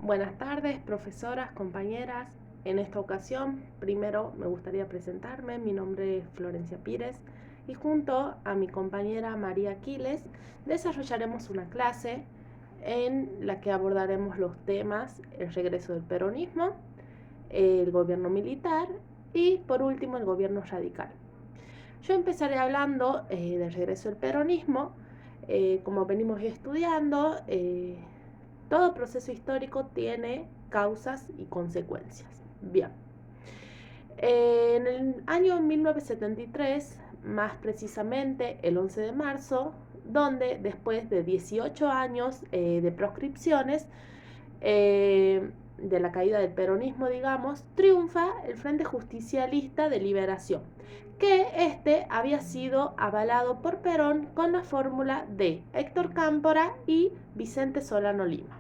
Buenas tardes, profesoras, compañeras. En esta ocasión, primero me gustaría presentarme. Mi nombre es Florencia Pires y junto a mi compañera María Aquiles desarrollaremos una clase en la que abordaremos los temas: el regreso del peronismo, el gobierno militar y por último el gobierno radical. Yo empezaré hablando del regreso del peronismo. Como venimos estudiando, todo proceso histórico tiene causas y consecuencias. Bien, en el año 1973, más precisamente el 11 de marzo, donde después de 18 años de proscripciones, de la caída del peronismo, digamos, triunfa el Frente Justicialista de Liberación, que había sido avalado por Perón con la fórmula de Héctor Cámpora y Vicente Solano Lima.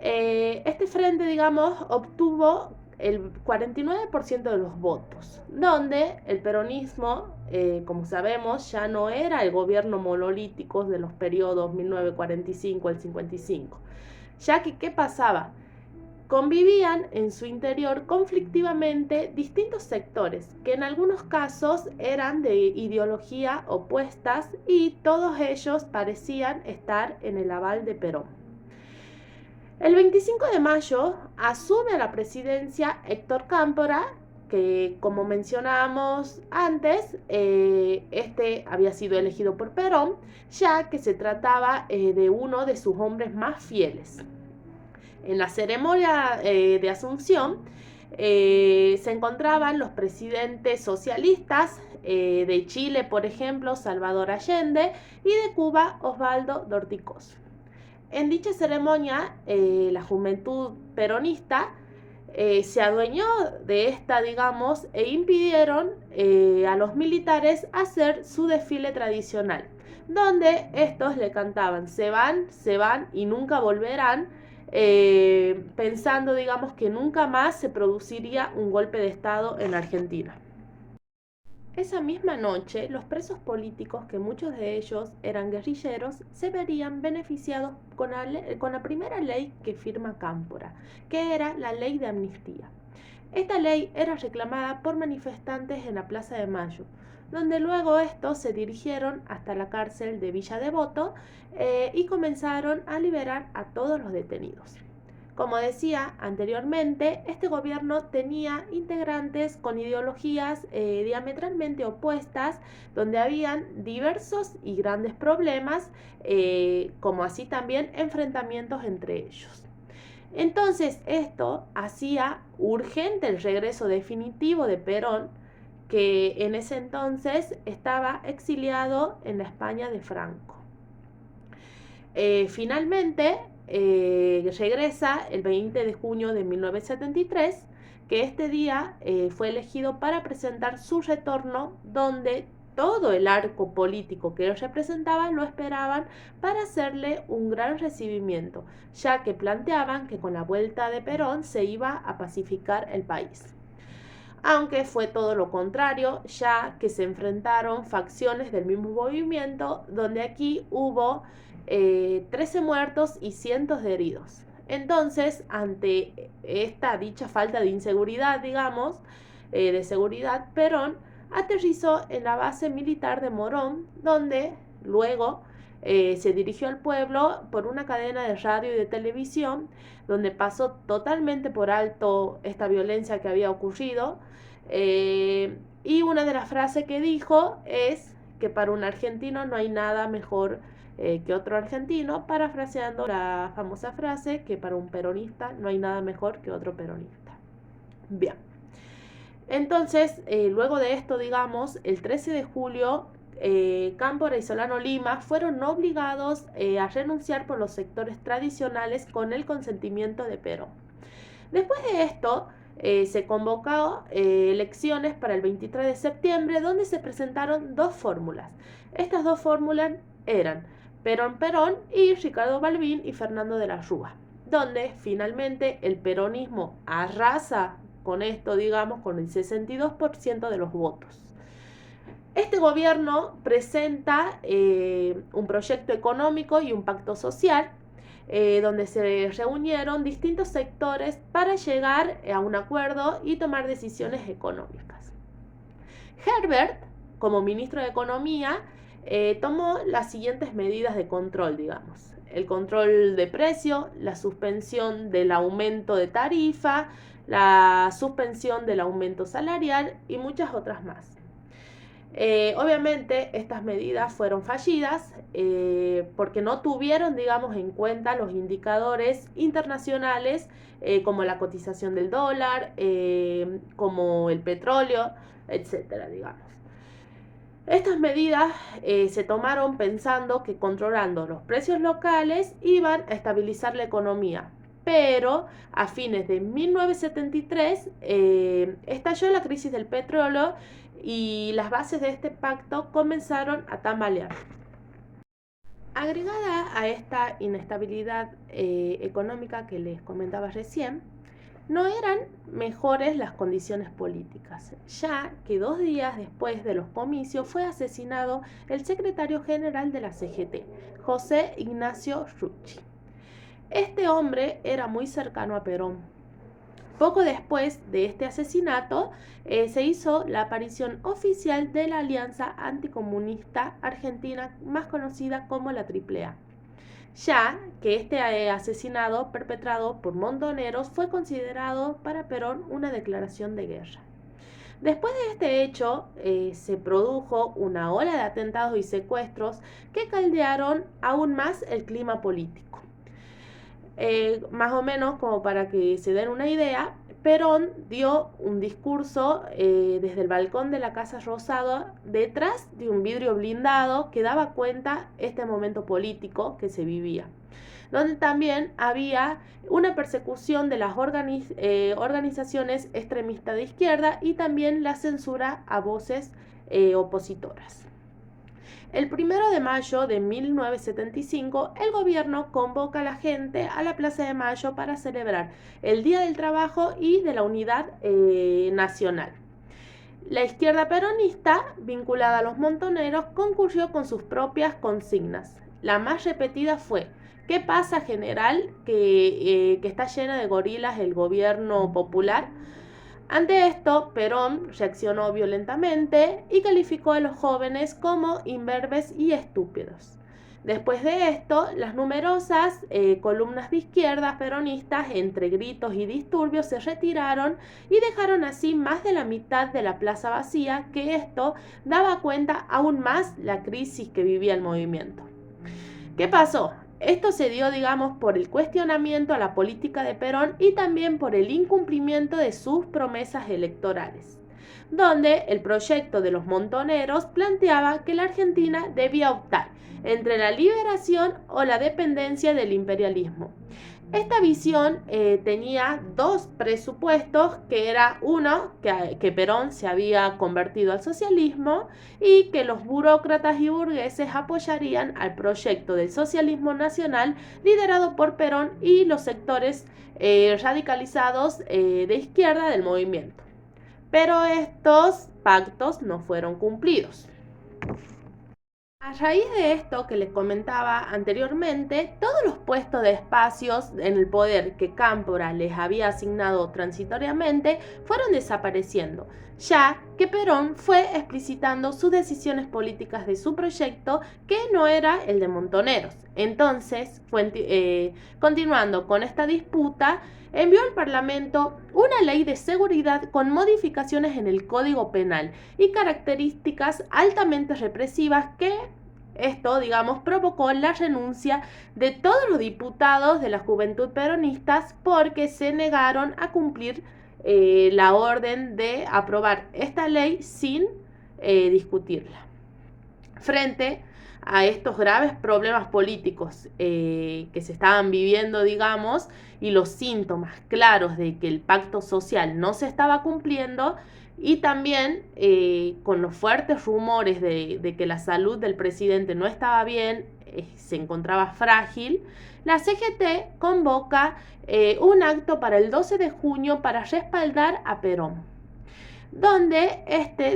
Este frente, digamos, obtuvo el 49% de los votos, donde el peronismo, como sabemos, ya no era el gobierno monolítico de los periodos 1945 al 55, ya que ¿qué pasaba? Convivían en su interior conflictivamente distintos sectores, que en algunos casos eran de ideología opuestas y todos ellos parecían estar en el aval de Perón. El 25 de mayo asume a la presidencia Héctor Cámpora, que como mencionábamos antes, había sido elegido por Perón, ya que se trataba de uno de sus hombres más fieles. En la ceremonia de Asunción se encontraban los presidentes socialistas de Chile, por ejemplo, Salvador Allende, y de Cuba, Osvaldo Dorticós. En dicha ceremonia, la juventud peronista se adueñó de esta, digamos, e impidieron a los militares hacer su desfile tradicional, donde estos le cantaban se van y nunca volverán, pensando, digamos, que nunca más se produciría un golpe de Estado en Argentina. Esa misma noche, los presos políticos, que muchos de ellos eran guerrilleros, se verían beneficiados con la primera ley que firma Cámpora, que era la ley de amnistía. Esta ley era reclamada por manifestantes en la Plaza de Mayo, donde luego estos se dirigieron hasta la cárcel de Villa Devoto y comenzaron a liberar a todos los detenidos. Como decía anteriormente, este gobierno tenía integrantes con ideologías diametralmente opuestas, donde habían diversos y grandes problemas, como así también enfrentamientos entre ellos. Entonces, esto hacía urgente el regreso definitivo de Perón, que en ese entonces estaba exiliado en la España de Franco. Finalmente, regresa el 20 de junio de 1973, que este día fue elegido para presentar su retorno, donde todo el arco político que él representaba lo esperaban para hacerle un gran recibimiento, ya que planteaban que con la vuelta de Perón se iba a pacificar el país. Aunque fue todo lo contrario, ya que se enfrentaron facciones del mismo movimiento, donde aquí hubo 13 muertos y cientos de heridos. Entonces, ante esta dicha falta de inseguridad, digamos, de seguridad, Perón aterrizó en la base militar de Morón, donde luego se dirigió al pueblo por una cadena de radio y de televisión, donde pasó totalmente por alto esta violencia que había ocurrido. Y una de las frases que dijo es que para un argentino no hay nada mejor que otro argentino, parafraseando la famosa frase que para un peronista no hay nada mejor que otro peronista. Bien. Entonces, luego de esto, digamos, el 13 de julio, Cámpora y Solano Lima fueron obligados a renunciar por los sectores tradicionales con el consentimiento de Perón. Después de esto, se convocó elecciones para el 23 de septiembre, donde se presentaron dos fórmulas. Estas dos fórmulas eran Perón y Ricardo Balbín y Fernando de la Rúa, donde finalmente el peronismo arrasa con esto, digamos, con el 62% de los votos. Este gobierno presenta un proyecto económico y un pacto social, donde se reunieron distintos sectores para llegar a un acuerdo y tomar decisiones económicas. Herbert, como ministro de Economía, tomó las siguientes medidas de control, digamos. El control de precio, la suspensión del aumento de tarifa, la suspensión del aumento salarial y muchas otras más. Obviamente estas medidas fueron fallidas porque no tuvieron, digamos, en cuenta los indicadores internacionales como la cotización del dólar, como el petróleo, etcétera, digamos. Estas medidas se tomaron pensando que controlando los precios locales iban a estabilizar la economía, pero a fines de 1973 estalló la crisis del petróleo y las bases de este pacto comenzaron a tambalear. Agregada a esta inestabilidad económica que les comentaba recién, no eran mejores las condiciones políticas, ya que 2 días después de los comicios fue asesinado el secretario general de la CGT, José Ignacio Rucci. Este hombre era muy cercano a Perón. Poco después de este asesinato se hizo la aparición oficial de la Alianza Anticomunista Argentina, más conocida como la AAA, ya que este asesinato perpetrado por Montoneros fue considerado para Perón una declaración de guerra. Después de este hecho, se produjo una ola de atentados y secuestros que caldearon aún más el clima político. Más o menos como para que se den una idea, Perón dio un discurso desde el balcón de la Casa Rosada detrás de un vidrio blindado que daba cuenta este momento político que se vivía, donde también había una persecución de las organizaciones extremistas de izquierda y también la censura a voces opositoras. El 1 de mayo de 1975, el gobierno convoca a la gente a la Plaza de Mayo para celebrar el Día del Trabajo y de la Unidad Nacional. La izquierda peronista, vinculada a los montoneros, concurrió con sus propias consignas. La más repetida fue: ¿qué pasa, general, que está lleno de gorilas el gobierno popular? Ante esto, Perón reaccionó violentamente y calificó a los jóvenes como imberbes y estúpidos. Después de esto, las numerosas columnas de izquierda peronistas, entre gritos y disturbios, se retiraron y dejaron así más de la mitad de la plaza vacía, que esto daba cuenta aún más la crisis que vivía el movimiento. ¿Qué pasó? Esto se dio, digamos, por el cuestionamiento a la política de Perón y también por el incumplimiento de sus promesas electorales, donde el proyecto de los montoneros planteaba que la Argentina debía optar entre la liberación o la dependencia del imperialismo. Esta visión tenía 2 presupuestos, que era uno, que Perón se había convertido al socialismo y que los burócratas y burgueses apoyarían al proyecto del socialismo nacional liderado por Perón y los sectores radicalizados de izquierda del movimiento. Pero estos pactos no fueron cumplidos. A raíz de esto que les comentaba anteriormente, todos los puestos de espacios en el poder que Cámpora les había asignado transitoriamente fueron desapareciendo, ya que Perón fue explicitando sus decisiones políticas de su proyecto, que no era el de Montoneros. Entonces, continuando con esta disputa, envió al Parlamento una ley de seguridad con modificaciones en el Código Penal y características altamente represivas, que esto, digamos, provocó la renuncia de todos los diputados de la Juventud Peronistas porque se negaron a cumplir la orden de aprobar esta ley sin discutirla. Frente a estos graves problemas políticos que se estaban viviendo, digamos, y los síntomas claros de que el pacto social no se estaba cumpliendo, y también con los fuertes rumores de que la salud del presidente no estaba bien, se encontraba frágil, la CGT convoca un acto para el 12 de junio para respaldar a Perón, donde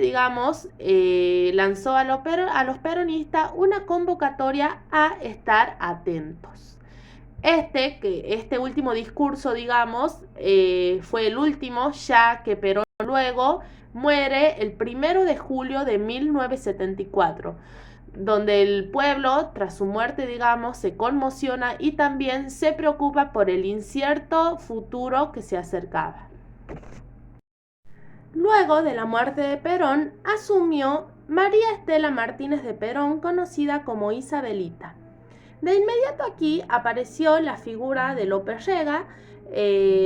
digamos, lanzó a los peronistas una convocatoria a estar atentos. Este último discurso, digamos, fue el último, ya que Perón luego muere el 1 de julio de 1974, donde el pueblo, tras su muerte, digamos, se conmociona y también se preocupa por el incierto futuro que se acercaba. Luego de la muerte de Perón, asumió María Estela Martínez de Perón, conocida como Isabelita. De inmediato aquí apareció la figura de Lope Rega,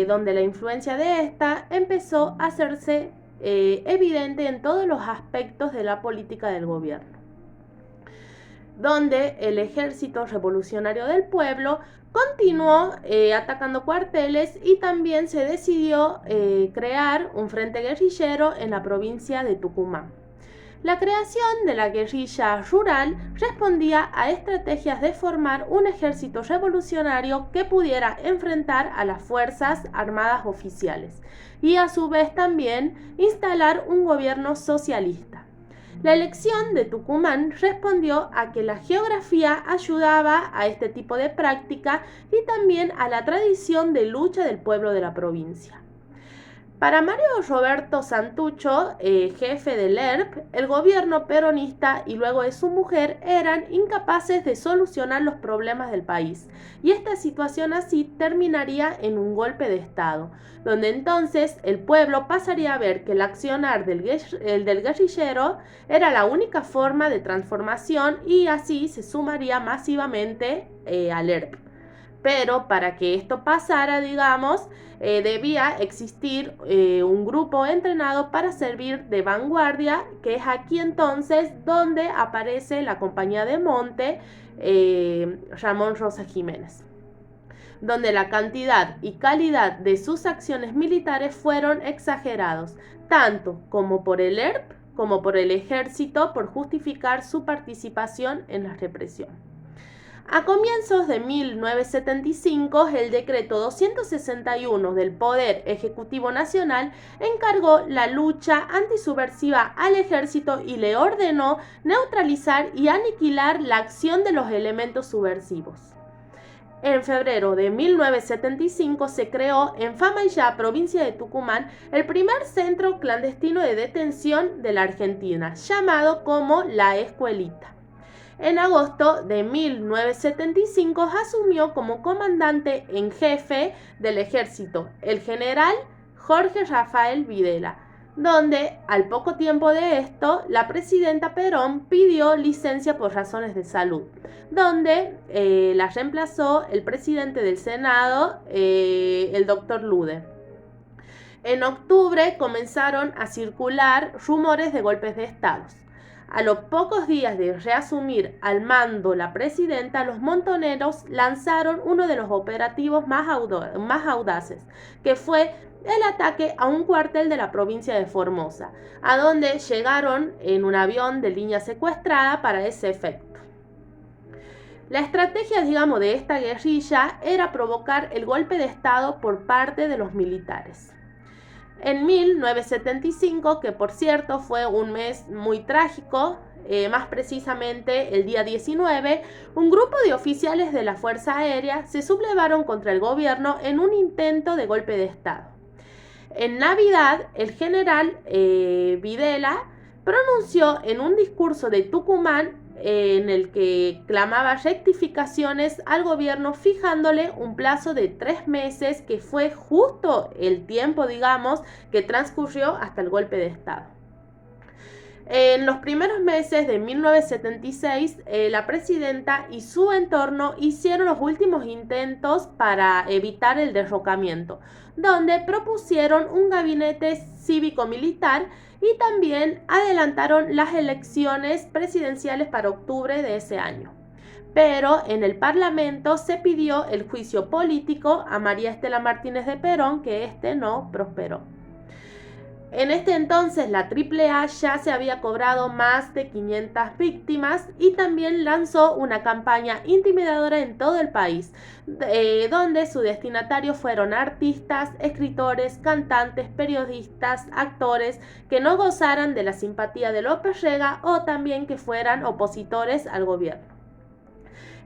donde la influencia de esta empezó a hacerse evidente en todos los aspectos de la política del gobierno, donde el Ejército Revolucionario del Pueblo continuó atacando cuarteles y también se decidió crear un frente guerrillero en la provincia de Tucumán. La creación de la guerrilla rural respondía a estrategias de formar un ejército revolucionario que pudiera enfrentar a las fuerzas armadas oficiales y a su vez también instalar un gobierno socialista. La elección de Tucumán respondió a que la geografía ayudaba a este tipo de práctica y también a la tradición de lucha del pueblo de la provincia. Para Mario Roberto Santucho, jefe del ERP, el gobierno peronista y luego de su mujer eran incapaces de solucionar los problemas del país, y esta situación así terminaría en un golpe de Estado, donde entonces el pueblo pasaría a ver que el accionar del guerrillero era la única forma de transformación y así se sumaría masivamente al ERP. Pero para que esto pasara, digamos, debía existir un grupo entrenado para servir de vanguardia, que es aquí entonces donde aparece la compañía de monte Ramón Rosa Jiménez, donde la cantidad y calidad de sus acciones militares fueron exagerados, tanto como por el ERP como por el ejército, por justificar su participación en la represión. A comienzos de 1975, el decreto 261 del Poder Ejecutivo Nacional encargó la lucha antisubversiva al ejército y le ordenó neutralizar y aniquilar la acción de los elementos subversivos. En febrero de 1975 se creó en Famaillá, provincia de Tucumán, el primer centro clandestino de detención de la Argentina, llamado como La Escuelita. En agosto de 1975 asumió como comandante en jefe del ejército el general Jorge Rafael Videla, donde al poco tiempo de esto la presidenta Perón pidió licencia por razones de salud, donde la reemplazó el presidente del Senado, el doctor Luder. En octubre comenzaron a circular rumores de golpes de Estado. A los pocos días de reasumir al mando la presidenta, los montoneros lanzaron uno de los operativos más audaces, que fue el ataque a un cuartel de la provincia de Formosa, a donde llegaron en un avión de línea secuestrada para ese efecto. La estrategia, digamos, de esta guerrilla era provocar el golpe de Estado por parte de los militares. En 1975, que por cierto fue un mes muy trágico, más precisamente el día 19, un grupo de oficiales de la Fuerza Aérea se sublevaron contra el gobierno en un intento de golpe de Estado. En Navidad, el general Videla pronunció en un discurso de Tucumán en el que clamaba rectificaciones al gobierno, fijándole un plazo de 3 meses, que fue justo el tiempo, digamos, que transcurrió hasta el golpe de Estado. En los primeros meses de 1976, la presidenta y su entorno hicieron los últimos intentos para evitar el derrocamiento, donde propusieron un gabinete cívico-militar y también adelantaron las elecciones presidenciales para octubre de ese año. Pero en el Parlamento se pidió el juicio político a María Estela Martínez de Perón, que este no prosperó. En este entonces la AAA ya se había cobrado más de 500 víctimas y también lanzó una campaña intimidadora en todo el país, donde sus destinatarios fueron artistas, escritores, cantantes, periodistas, actores que no gozaran de la simpatía de Lope Rega o también que fueran opositores al gobierno.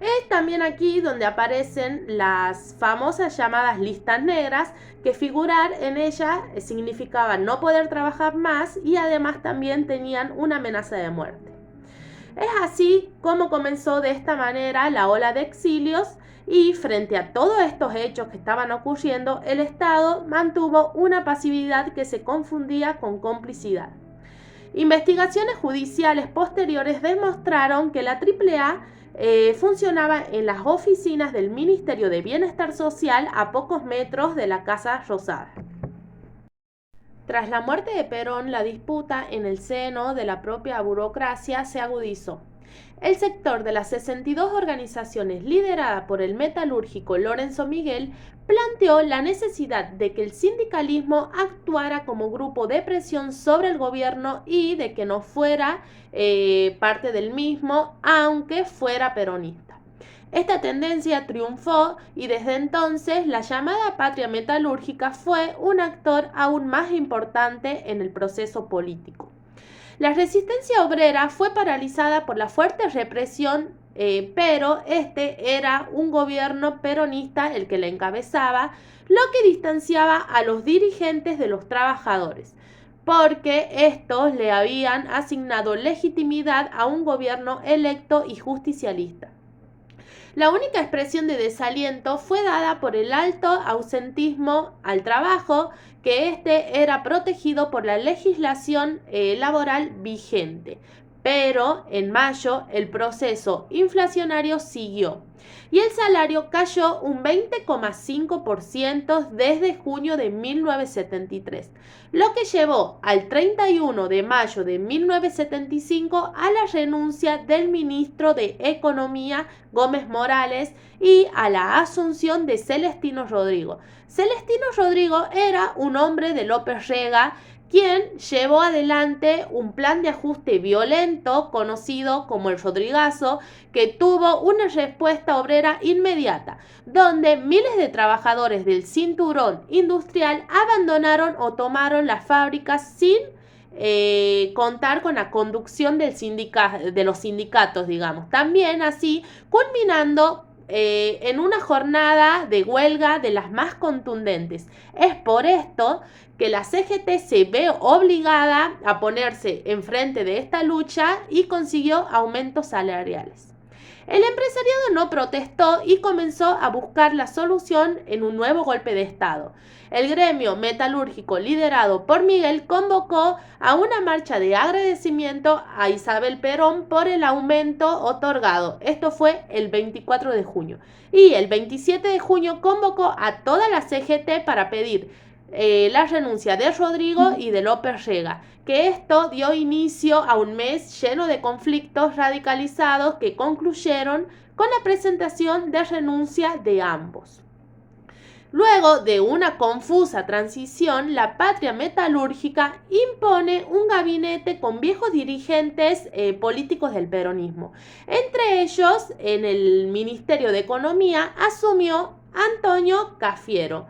Es también aquí donde aparecen las famosas llamadas listas negras, que figurar en ellas significaba no poder trabajar más y además también tenían una amenaza de muerte. Es así como comenzó de esta manera la ola de exilios y frente a todos estos hechos que estaban ocurriendo, el Estado mantuvo una pasividad que se confundía con complicidad. Investigaciones judiciales posteriores demostraron que la AAA funcionaba en las oficinas del Ministerio de Bienestar Social a pocos metros de la Casa Rosada. Tras la muerte de Perón, la disputa en el seno de la propia burocracia se agudizó. El sector de las 62 organizaciones liderada por el metalúrgico Lorenzo Miguel planteó la necesidad de que el sindicalismo actuara como grupo de presión sobre el gobierno y de que no fuera parte del mismo, aunque fuera peronista. Esta tendencia triunfó y desde entonces la llamada patria metalúrgica fue un actor aún más importante en el proceso político. La resistencia obrera fue paralizada por la fuerte represión, pero era un gobierno peronista el que la encabezaba, lo que distanciaba a los dirigentes de los trabajadores, porque estos le habían asignado legitimidad a un gobierno electo y justicialista. La única expresión de desaliento fue dada por el alto ausentismo al trabajo, que era protegido por la legislación laboral vigente. Pero en mayo el proceso inflacionario siguió y el salario cayó un 20,5% desde junio de 1973, lo que llevó al 31 de mayo de 1975 a la renuncia del ministro de Economía Gómez Morales y a la asunción de Celestino Rodrigo. Celestino Rodrigo era un hombre de López Rega, quien llevó adelante un plan de ajuste violento conocido como el Rodrigazo, que tuvo una respuesta obrera inmediata, donde miles de trabajadores del cinturón industrial abandonaron o tomaron las fábricas sin contar con la conducción de los sindicatos, digamos. También así, culminando en una jornada de huelga de las más contundentes. Es por esto que la CGT se ve obligada a ponerse enfrente de esta lucha y consiguió aumentos salariales. El empresariado no protestó y comenzó a buscar la solución en un nuevo golpe de Estado. El gremio metalúrgico liderado por Miguel convocó a una marcha de agradecimiento a Isabel Perón por el aumento otorgado. Esto fue el 24 de junio. Y el 27 de junio convocó a toda la CGT para pedir la renuncia de Rodrigo y de López Rega, que esto dio inicio a un mes lleno de conflictos radicalizados que concluyeron con la presentación de renuncia de ambos. Luego de una confusa transición, la patria metalúrgica impone un gabinete con viejos dirigentes políticos del peronismo. Entre ellos, en el Ministerio de Economía asumió Antonio Cafiero,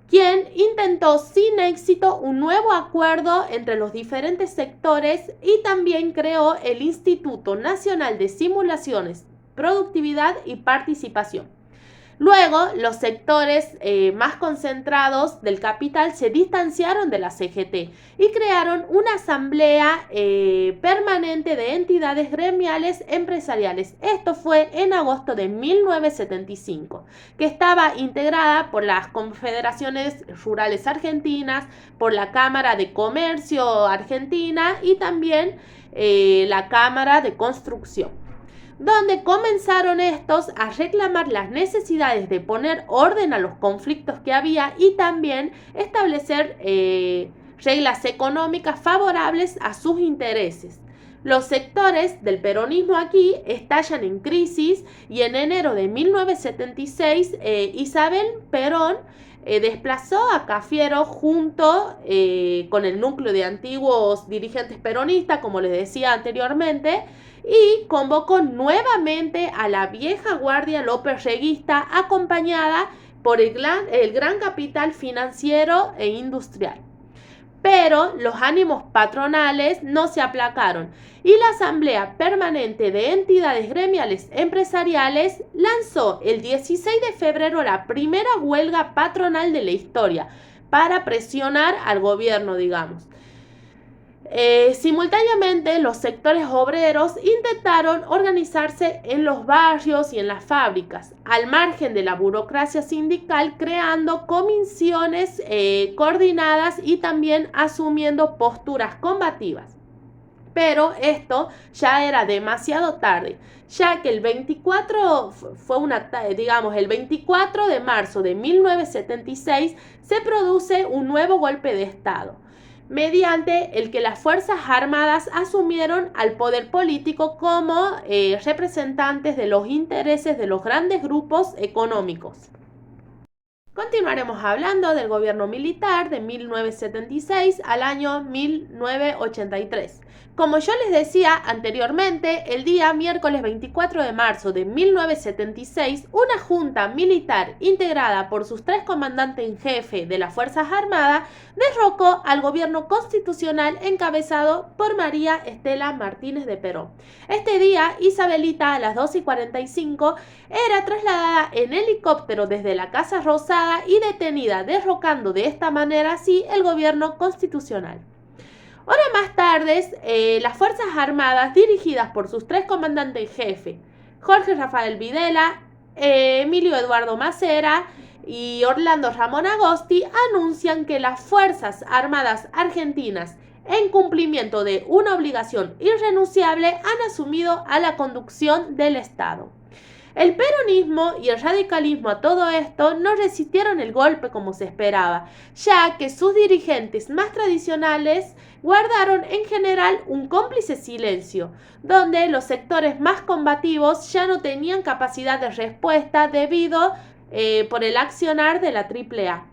quien intentó sin éxito un nuevo acuerdo entre los diferentes sectores y también creó el Instituto Nacional de Simulaciones, Productividad y Participación. Luego, los sectores más concentrados del capital se distanciaron de la CGT y crearon una asamblea permanente de entidades gremiales empresariales. Esto fue en agosto de 1975, que estaba integrada por las confederaciones rurales argentinas, por la Cámara de Comercio Argentina y también la Cámara de Construcción, donde comenzaron estos a reclamar las necesidades de poner orden a los conflictos que había y también establecer reglas económicas favorables a sus intereses. Los sectores del peronismo aquí estallan en crisis y en enero de 1976 Isabel Perón desplazó a Cafiero junto con el núcleo de antiguos dirigentes peronistas, como les decía anteriormente, y convocó nuevamente a la vieja guardia López Reguista, acompañada por el gran capital financiero e industrial. pero los ánimos patronales no se aplacaron y la Asamblea Permanente de Entidades Gremiales Empresariales lanzó el 16 de febrero la primera huelga patronal de la historia para presionar al gobierno, digamos. Simultáneamente, los sectores obreros intentaron organizarse en los barrios y en las fábricas, al margen de la burocracia sindical, creando comisiones coordinadas y también asumiendo posturas combativas. Pero esto ya era demasiado tarde, ya que el 24 de marzo de 1976 se produce un nuevo golpe de Estado, mediante el que las Fuerzas Armadas asumieron al poder político como representantes de los intereses de los grandes grupos económicos. Continuaremos hablando del gobierno militar de 1976 al año 1983. Como yo les decía anteriormente, el día miércoles 24 de marzo de 1976, una junta militar integrada por sus 3 comandantes en jefe de las Fuerzas Armadas derrocó al gobierno constitucional encabezado por María Estela Martínez de Perón. Este día, Isabelita, a las 2:45, era trasladada en helicóptero desde la Casa Rosada y detenida, derrocando de esta manera así el gobierno constitucional. Horas más tarde, las Fuerzas Armadas, dirigidas por sus 3 comandantes en jefe, Jorge Rafael Videla, Emilio Eduardo Macera y Orlando Ramón Agosti, anuncian que las Fuerzas Armadas argentinas, en cumplimiento de una obligación irrenunciable, han asumido a la conducción del Estado. El peronismo y el radicalismo a todo esto no resistieron el golpe como se esperaba, ya que sus dirigentes más tradicionales guardaron en general un cómplice silencio, donde los sectores más combativos ya no tenían capacidad de respuesta debido por el accionar de la AAA.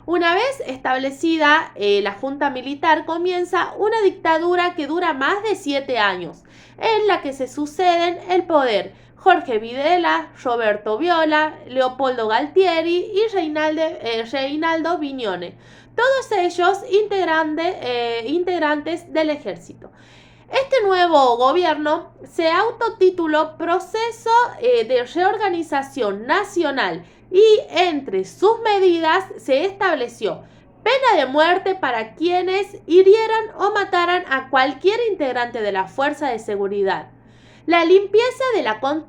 Una vez establecida la junta militar, comienza una dictadura que dura más de 7 años, en la que se suceden el poder Jorge Videla, Roberto Viola, Leopoldo Galtieri y Reinaldo Vignone, todos ellos integrantes del ejército. Este nuevo gobierno se autotituló Proceso de Reorganización Nacional y entre sus medidas se estableció pena de muerte para quienes hirieran o mataran a cualquier integrante de la Fuerza de Seguridad, la limpieza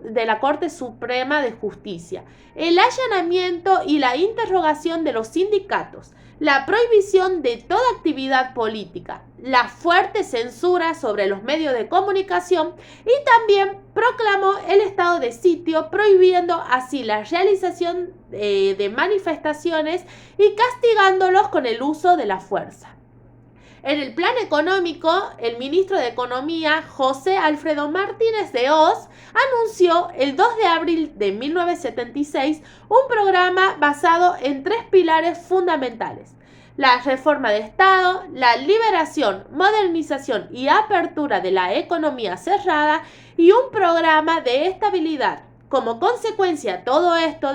de la Corte Suprema de Justicia, el allanamiento y la interrogación de los sindicatos, la prohibición de toda actividad política, la fuerte censura sobre los medios de comunicación y también proclamó el estado de sitio, prohibiendo así la realización de manifestaciones y castigándolos con el uso de la fuerza. En el plan económico, el ministro de Economía, José Alfredo Martínez de Hoz, anunció el 2 de abril de 1976 un programa basado en 3 pilares fundamentales: la reforma de Estado, la liberación, modernización y apertura de la economía cerrada y un programa de estabilidad. Como consecuencia de todo esto,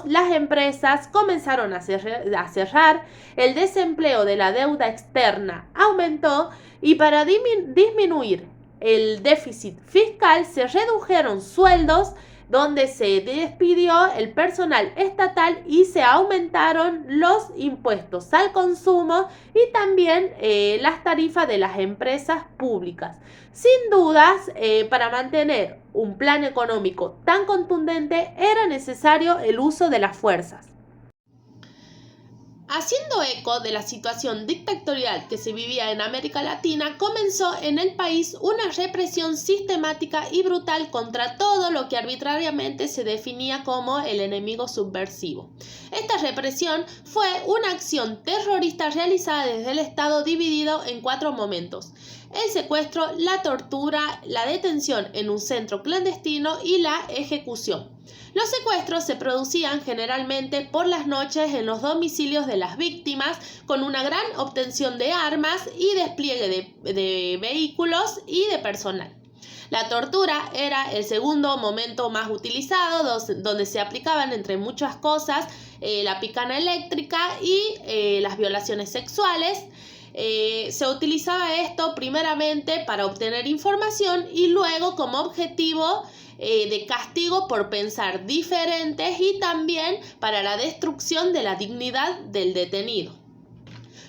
las empresas comenzaron a cerrar, el desempleo de la deuda externa aumentó y para disminuir el déficit fiscal se redujeron sueldos, donde se despidió el personal estatal y se aumentaron los impuestos al consumo y también las tarifas de las empresas públicas. Sin dudas, para mantener un plan económico tan contundente era necesario el uso de las fuerzas. Haciendo eco de la situación dictatorial que se vivía en América Latina, comenzó en el país una represión sistemática y brutal contra todo lo que arbitrariamente se definía como el enemigo subversivo. Esta represión fue una acción terrorista realizada desde el Estado dividido en 4 momentos: el secuestro, la tortura, la detención en un centro clandestino y la ejecución. Los secuestros se producían generalmente por las noches en los domicilios de las víctimas, con una gran obtención de armas y despliegue de vehículos y de personal. La tortura era el segundo momento más utilizado, donde se aplicaban entre muchas cosas la picana eléctrica y las violaciones sexuales. Se utilizaba esto primeramente para obtener información y luego como objetivo de castigo por pensar diferentes y también para la destrucción de la dignidad del detenido.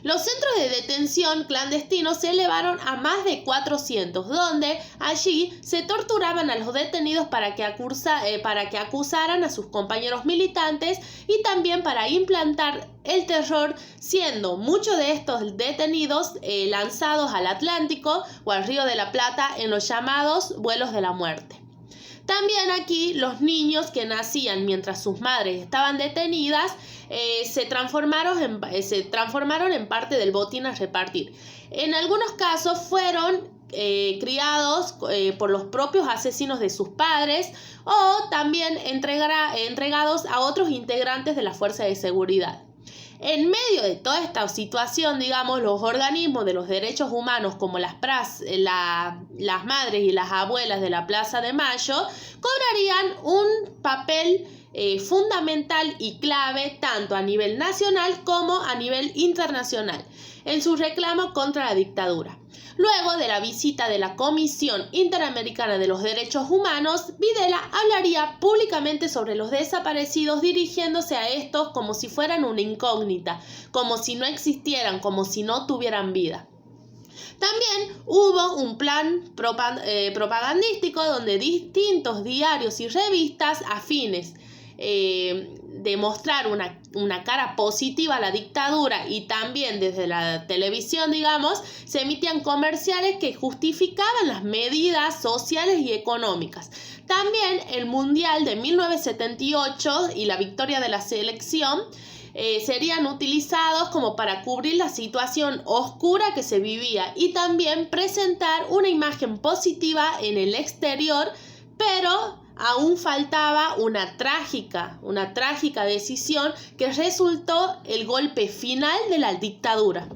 Los centros de detención clandestinos se elevaron a más de 400, donde allí se torturaban a los detenidos para que acusaran a sus compañeros militantes y también para implantar el terror, siendo muchos de estos detenidos lanzados al Atlántico o al Río de la Plata en los llamados vuelos de la muerte. También aquí los niños que nacían mientras sus madres estaban detenidas se transformaron en parte del botín a repartir. En algunos casos fueron criados por los propios asesinos de sus padres o también entregados a otros integrantes de la fuerza de seguridad. En medio de toda esta situación, digamos, los organismos de los derechos humanos como las madres y las abuelas de la Plaza de Mayo cobrarían un papel fundamental y clave tanto a nivel nacional como a nivel internacional en su reclamo contra la dictadura. Luego de la visita de la Comisión Interamericana de los Derechos Humanos, Videla hablaría públicamente sobre los desaparecidos, dirigiéndose a estos como si fueran una incógnita, como si no existieran, como si no tuvieran vida. También hubo un plan propagandístico donde distintos diarios y revistas afines de mostrar una cara positiva a la dictadura y también desde la televisión, digamos, se emitían comerciales que justificaban las medidas sociales y económicas. También el Mundial de 1978 y la victoria de la selección serían utilizados como para cubrir la situación oscura que se vivía y también presentar una imagen positiva en el exterior, pero aún faltaba una trágica decisión que resultó el golpe final de la dictadura.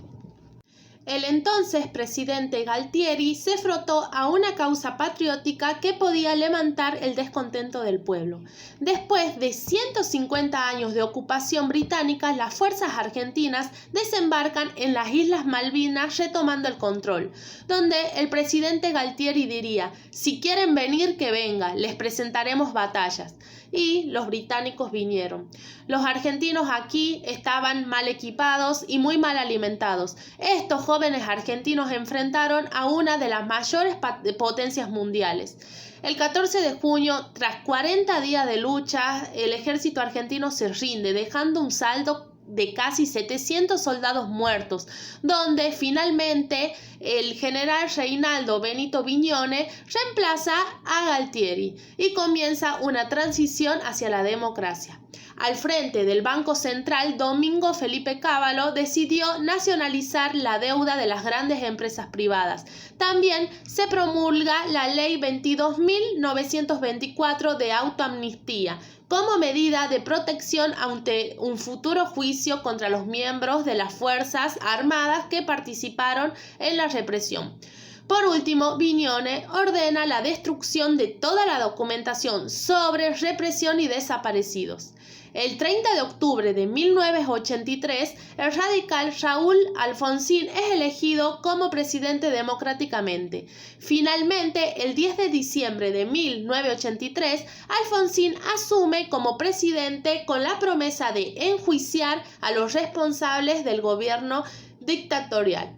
El entonces presidente Galtieri se frotó a una causa patriótica que podía levantar el descontento del pueblo. Después de 150 años de ocupación británica, las fuerzas argentinas desembarcan en las Islas Malvinas retomando el control, donde el presidente Galtieri diría: si quieren venir, que venga, les presentaremos batallas. Y los británicos vinieron. Los argentinos aquí estaban mal equipados y muy mal alimentados. Estos jóvenes argentinos enfrentaron a una de las mayores potencias mundiales. El 14 de junio, tras 40 días de lucha, el ejército argentino se rinde, dejando un saldo de casi 700 soldados muertos, donde finalmente el general Reinaldo Benito Viñone reemplaza a Galtieri y comienza una transición hacia la democracia. Al frente del Banco Central, Domingo Felipe Cávallo decidió nacionalizar la deuda de las grandes empresas privadas. También se promulga la Ley 22.924 de autoamnistía, como medida de protección ante un futuro juicio contra los miembros de las Fuerzas Armadas que participaron en la represión. Por último, Viñone ordena la destrucción de toda la documentación sobre represión y desaparecidos. El 30 de octubre de 1983, el radical Raúl Alfonsín es elegido como presidente democráticamente. Finalmente, el 10 de diciembre de 1983, Alfonsín asume como presidente con la promesa de enjuiciar a los responsables del gobierno dictatorial.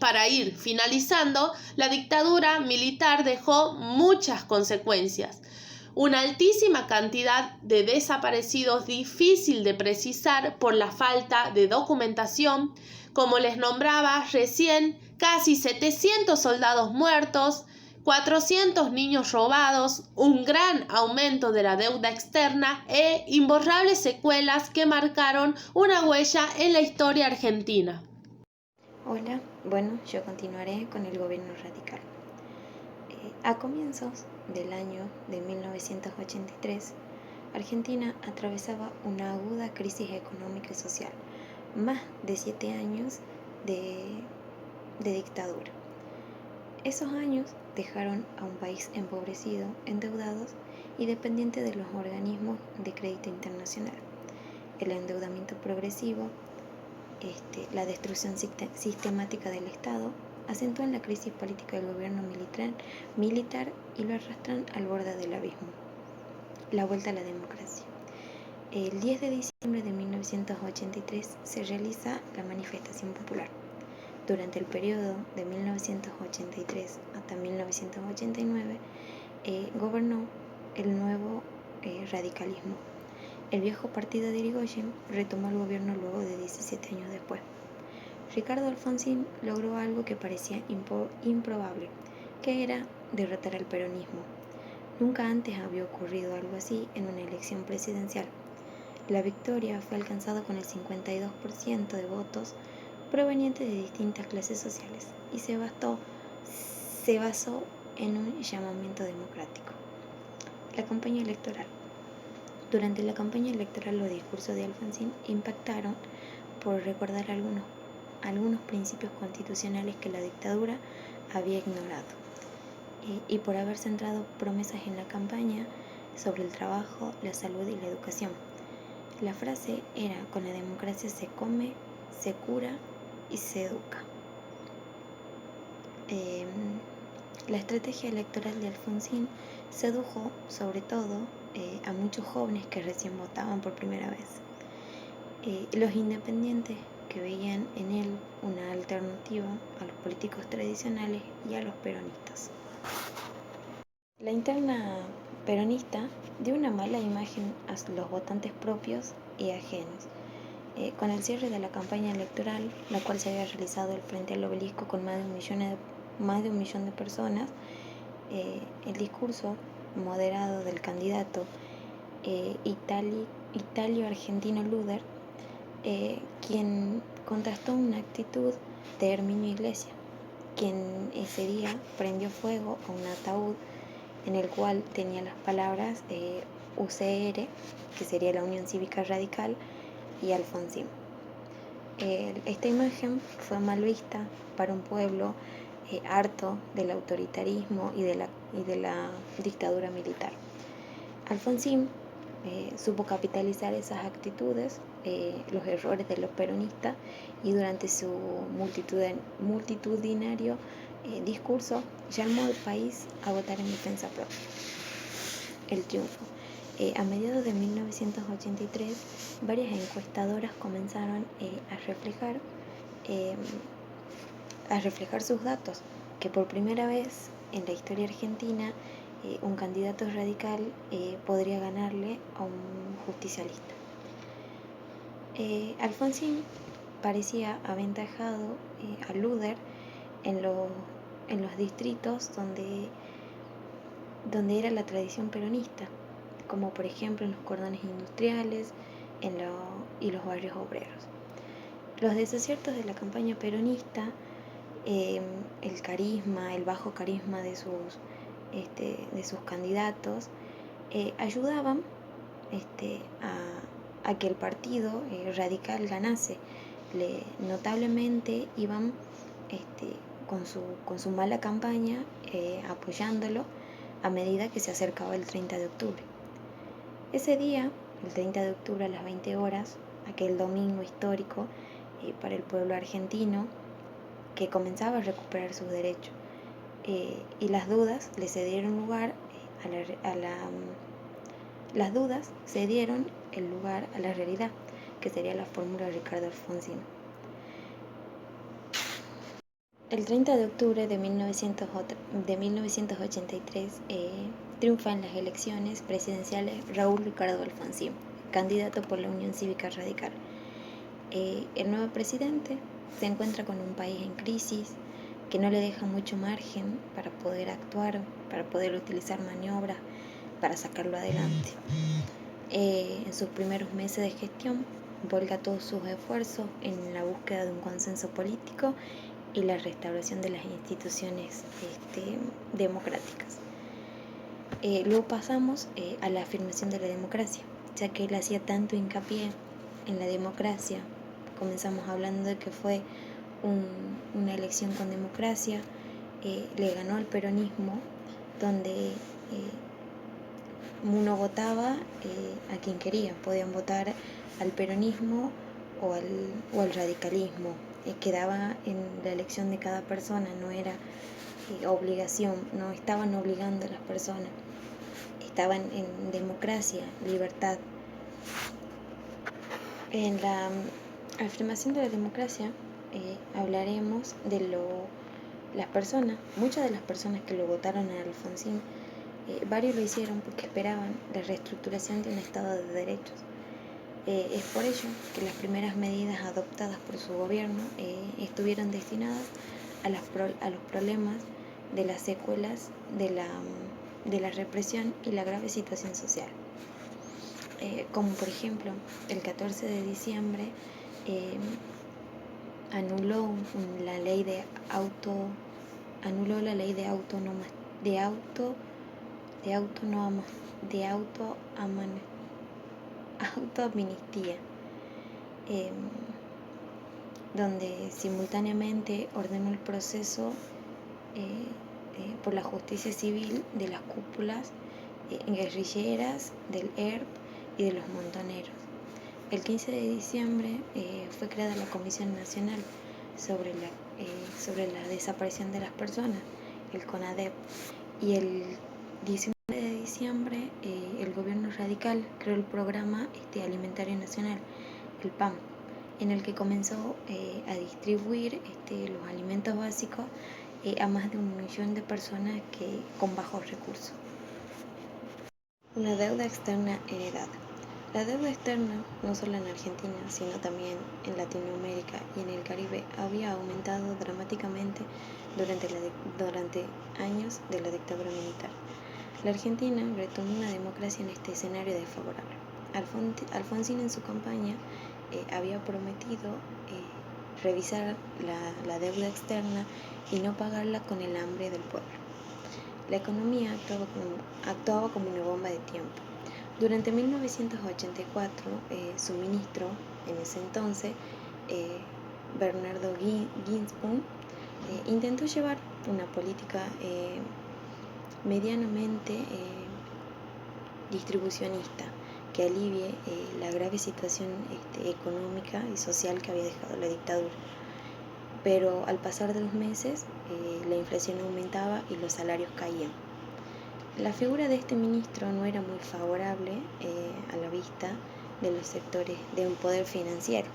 Para ir finalizando, la dictadura militar dejó muchas consecuencias. Una altísima cantidad de desaparecidos difícil de precisar por la falta de documentación, como les nombraba recién, casi 700 soldados muertos, 400 niños robados, un gran aumento de la deuda externa e imborrables secuelas que marcaron una huella en la historia argentina. Hola, bueno, yo continuaré con el gobierno radical. A comienzos del año de 1983, Argentina atravesaba una aguda crisis económica y social, más de 7 años de dictadura. Esos años dejaron a un país empobrecido, endeudados y dependiente de los organismos de crédito internacional. El endeudamiento progresivo, la destrucción sistemática del Estado, acentúan la crisis política del gobierno militar y lo arrastran al borde del abismo. La vuelta a la democracia. El 10 de diciembre de 1983 se realiza la manifestación popular. Durante el periodo de 1983 hasta 1989 gobernó el nuevo radicalismo. El viejo partido de Irigoyen retomó el gobierno luego de 17 años después. Ricardo Alfonsín logró algo que parecía improbable, que era derrotar al peronismo. Nunca antes había ocurrido algo así en una elección presidencial. La victoria fue alcanzada con el 52% de votos provenientes de distintas clases sociales y se basó en un llamamiento democrático. La campaña electoral. Durante la campaña electoral los discursos de Alfonsín impactaron por recordar algunos principios constitucionales que la dictadura había ignorado y por haber centrado promesas en la campaña sobre el trabajo, la salud y la educación. La frase era: con la democracia se come, se cura y se educa. La estrategia electoral de Alfonsín sedujo sobre todo a muchos jóvenes que recién votaban por primera vez. Los independientes que veían en él una alternativa a los políticos tradicionales y a los peronistas. La interna peronista dio una mala imagen a los votantes propios y ajenos. Con el cierre de la campaña electoral, la cual se había realizado al frente al Obelisco con más de un millón de personas, el discurso moderado del candidato Italio Argentino Luder, quien contrastó una actitud de Herminio Iglesias, quien ese día prendió fuego a un ataúd en el cual tenía las palabras UCR, que sería la Unión Cívica Radical, y Alfonsín. Esta imagen fue mal vista para un pueblo harto del autoritarismo y de la dictadura militar. Alfonsín supo capitalizar esas actitudes, los errores de los peronistas, y durante su multitudinario discurso llamó al país a votar en defensa propia. El triunfo. A mediados de 1983, varias encuestadoras comenzaron a reflejar sus datos, que por primera vez en la historia argentina un candidato radical podría ganarle a un justicialista. Alfonsín parecía aventajado a Luder en los distritos donde era la tradición peronista, como por ejemplo en los cordones industriales y los barrios obreros. Los desaciertos de la campaña peronista, el bajo carisma de sus candidatos, ayudaban a que el partido radical ganase. Notablemente iban con su mala campaña apoyándolo a medida que se acercaba el 30 de octubre. Ese día, el 30 de octubre a las 20 horas, aquel domingo histórico para el pueblo argentino que comenzaba a recuperar sus derechos, y las dudas le cedieron lugar las dudas cedieron el lugar a la realidad, que sería la fórmula de Ricardo Alfonsín. El 30 de octubre de 1983 triunfa en las elecciones presidenciales Raúl Ricardo Alfonsín, candidato por la Unión Cívica Radical. El nuevo presidente se encuentra con un país en crisis que no le deja mucho margen para poder actuar, para poder utilizar maniobras, para sacarlo adelante. En sus primeros meses de gestión volca todos sus esfuerzos en la búsqueda de un consenso político y la restauración de las instituciones democráticas. Luego pasamos a la afirmación de la democracia, ya que él hacía tanto hincapié en la democracia. Comenzamos hablando de que fue una elección con democracia, le ganó al peronismo, donde uno votaba a quien quería. Podían votar al peronismo o al radicalismo. Quedaba en la elección de cada persona, no era obligación, no estaban obligando a las personas, estaban en democracia, libertad. En la afirmación de la democracia hablaremos de las personas, muchas de las personas que lo votaron a Alfonsín, varios lo hicieron porque esperaban la reestructuración de un Estado de derechos. Es por ello que las primeras medidas adoptadas por su gobierno estuvieron destinadas a los problemas de las secuelas de la represión y la grave situación social. Como por ejemplo, el 14 de diciembre anuló la ley de autoamnistía, donde simultáneamente ordenó el proceso por la justicia civil de las cúpulas guerrilleras del ERP y de los montoneros. El 15 de diciembre fue creada la Comisión Nacional sobre la desaparición de las personas, el CONADEP, y el 19 de diciembre el gobierno radical creó el Programa Alimentario Nacional, el PAN, en el que comenzó a distribuir los alimentos básicos a más de 1 millón de personas con bajos recursos. Una deuda externa heredada. La deuda externa, no solo en Argentina, sino también en Latinoamérica y en el Caribe, había aumentado dramáticamente durante años de la dictadura militar. La Argentina retomó una democracia en este escenario desfavorable. Alfonsín en su campaña había prometido revisar la deuda externa y no pagarla con el hambre del pueblo. La economía actuaba como una bomba de tiempo. Durante 1984, su ministro, en ese entonces, Bernardo Ginsburg, intentó llevar una política medianamente distribucionista que alivie la grave situación económica y social que había dejado la dictadura. Pero al pasar de los meses, la inflación aumentaba y los salarios caían. La figura de este ministro no era muy favorable a la vista de los sectores de un poder financiero,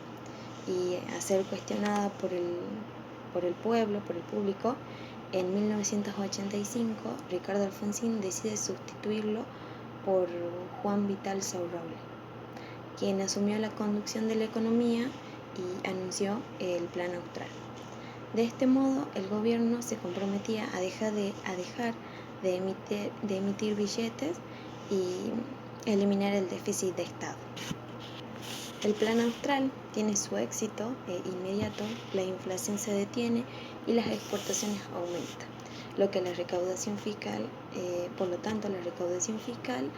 y a ser cuestionada por el pueblo, por el público, en 1985 Ricardo Alfonsín decide sustituirlo por Juan Vital Saurrable, quien asumió la conducción de la economía y anunció el Plan Austral. De este modo, el gobierno se comprometía a dejar de emitir billetes y eliminar el déficit de Estado. El Plan Austral tiene su éxito inmediato, la inflación se detiene y las exportaciones aumentan, por lo tanto la recaudación fiscal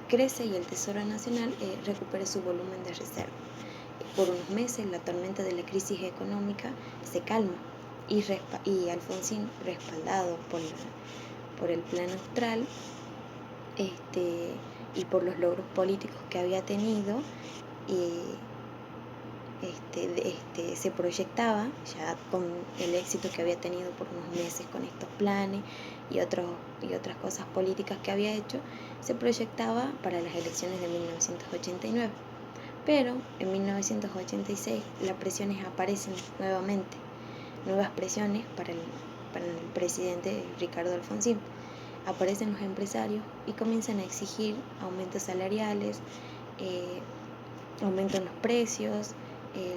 crece y el Tesoro Nacional recupera su volumen de reserva. Por unos meses la tormenta de la crisis económica se calma y Alfonsín, respaldado por el Plan Austral y por los logros políticos que había tenido, se proyectaba, ya con el éxito que había tenido por unos meses con estos planes y otras cosas políticas que había hecho, se proyectaba para las elecciones de 1989. Pero en 1986 las presiones aparecen nuevamente, nuevas presiones para el presidente Ricardo Alfonsín. Aparecen los empresarios y comienzan a exigir aumentos salariales, aumentan los precios,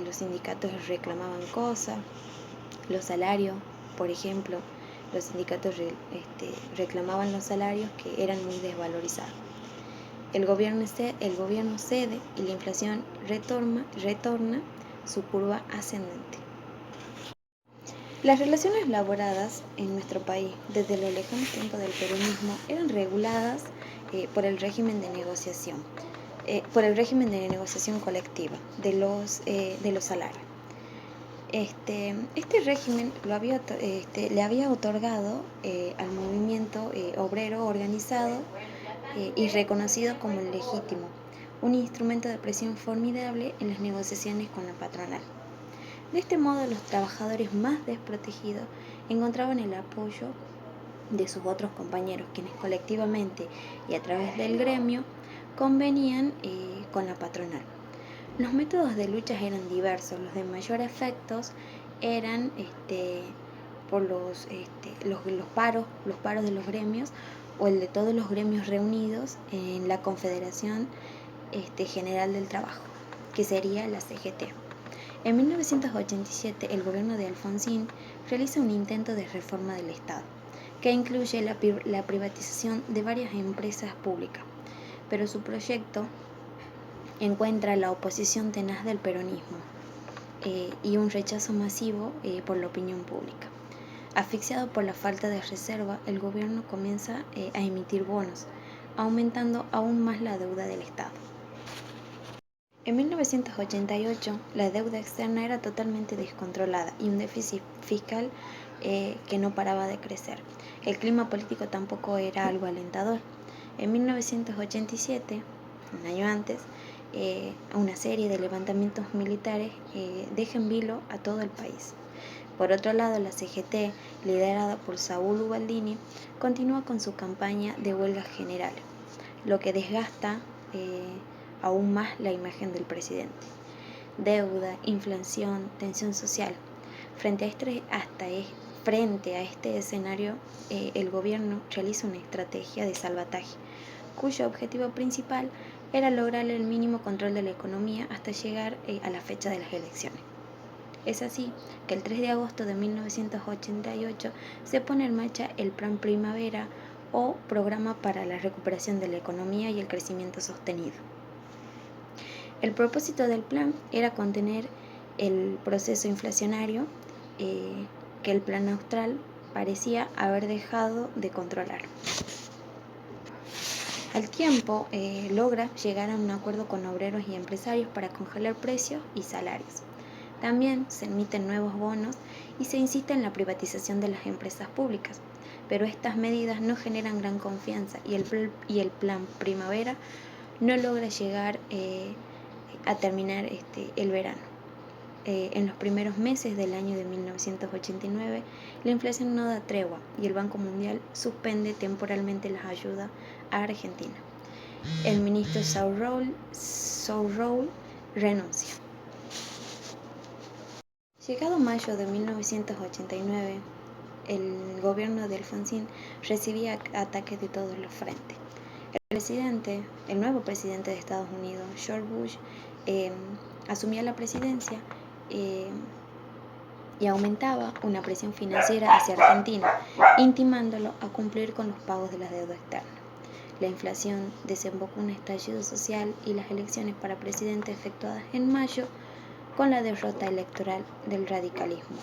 los sindicatos reclamaban cosas, los salarios, por ejemplo, los sindicatos reclamaban los salarios que eran muy desvalorizados. El gobierno cede y la inflación retorna su curva ascendente. Las relaciones laborales en nuestro país, desde los lejanos tiempos del peronismo, eran reguladas por el régimen de negociación colectiva de los salarios. Este régimen le había otorgado al movimiento obrero organizado y reconocido como el legítimo, un instrumento de presión formidable en las negociaciones con la patronal. De este modo, los trabajadores más desprotegidos encontraban el apoyo de sus otros compañeros, quienes colectivamente y a través del gremio convenían con la patronal. Los métodos de lucha eran diversos. Los de mayor efectos eran por los paros de los gremios, o el de todos los gremios reunidos en la Confederación General del Trabajo, que sería la CGT. En 1987, el gobierno de Alfonsín realiza un intento de reforma del Estado, que incluye la privatización de varias empresas públicas, pero su proyecto encuentra la oposición tenaz del peronismo y un rechazo masivo por la opinión pública. Asfixiado por la falta de reserva, el gobierno comienza a emitir bonos, aumentando aún más la deuda del Estado. En 1988, la deuda externa era totalmente descontrolada y un déficit fiscal que no paraba de crecer. El clima político tampoco era algo alentador. En 1987, un año antes, una serie de levantamientos militares deja en vilo a todo el país. Por otro lado, la CGT, liderada por Saúl Ubaldini, continúa con su campaña de huelgas generales, lo que desgasta aún más la imagen del presidente. Deuda, inflación, tensión social. Frente a este escenario, el gobierno realiza una estrategia de salvataje, cuyo objetivo principal era lograr el mínimo control de la economía hasta llegar a la fecha de las elecciones. Es así que el 3 de agosto de 1988 se pone en marcha el Plan Primavera, o Programa para la Recuperación de la Economía y el Crecimiento Sostenido. El propósito del plan era contener el proceso inflacionario que el Plan Austral parecía haber dejado de controlar. Al tiempo, logra llegar a un acuerdo con obreros y empresarios para congelar precios y salarios. También se emiten nuevos bonos y se insiste en la privatización de las empresas públicas, pero estas medidas no generan gran confianza y el Plan Primavera no logra llegar a terminar el verano. En los primeros meses del año de 1989, la inflación no da tregua y el Banco Mundial suspende temporalmente las ayudas a Argentina. El ministro Sourroll renuncia. Llegado mayo de 1989, el gobierno de Alfonsín recibía ataques de todos los frentes. El nuevo presidente de Estados Unidos, George Bush, asumía la presidencia y aumentaba una presión financiera hacia Argentina, intimándolo a cumplir con los pagos de la deuda externa. La inflación desembocó en un estallido social y las elecciones para presidente efectuadas en mayo con la derrota electoral del radicalismo.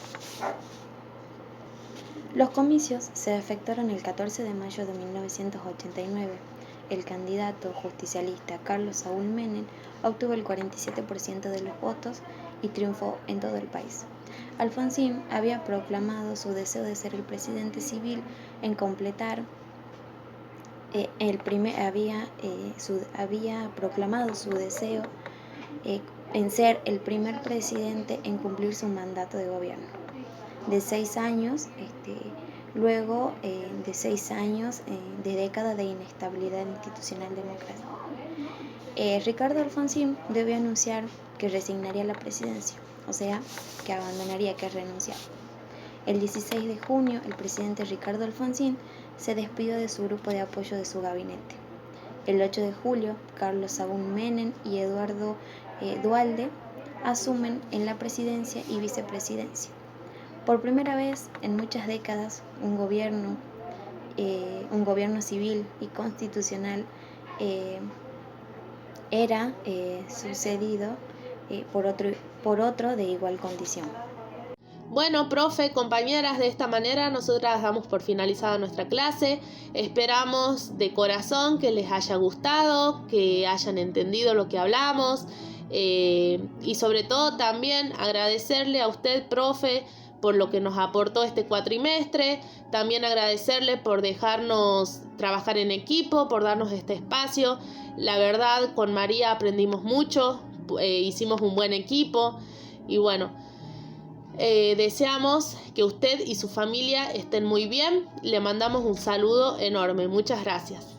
Los comicios se efectuaron el 14 de mayo de 1989. El candidato justicialista Carlos Saúl Menem obtuvo el 47% de los votos y triunfó en todo el país. Alfonsín había proclamado su deseo de ser el presidente civil en completar había proclamado su deseo en ser el primer presidente en cumplir su mandato de gobierno de 6 años, luego de 6 años de década de inestabilidad institucional democrática. Ricardo Alfonsín debió anunciar que resignaría la presidencia, o sea, que abandonaría, que renunciaba. El 16 de junio, el presidente Ricardo Alfonsín se despidió de su grupo de apoyo de su gabinete. El 8 de julio, Carlos Saúl Menem y Eduardo Duhalde asumen en la presidencia y vicepresidencia. Por primera vez en muchas décadas, un gobierno civil y constitucional era sucedido por otro de igual condición. Bueno, profe, compañeras, de esta manera nosotras damos por finalizada nuestra clase. Esperamos de corazón que les haya gustado, que hayan entendido lo que hablamos. Y sobre todo también agradecerle a usted, profe, por lo que nos aportó este cuatrimestre. También agradecerle por dejarnos trabajar en equipo, por darnos este espacio. La verdad, con María aprendimos mucho, hicimos un buen equipo y bueno, deseamos que usted y su familia estén muy bien. Le mandamos un saludo enorme. Muchas gracias.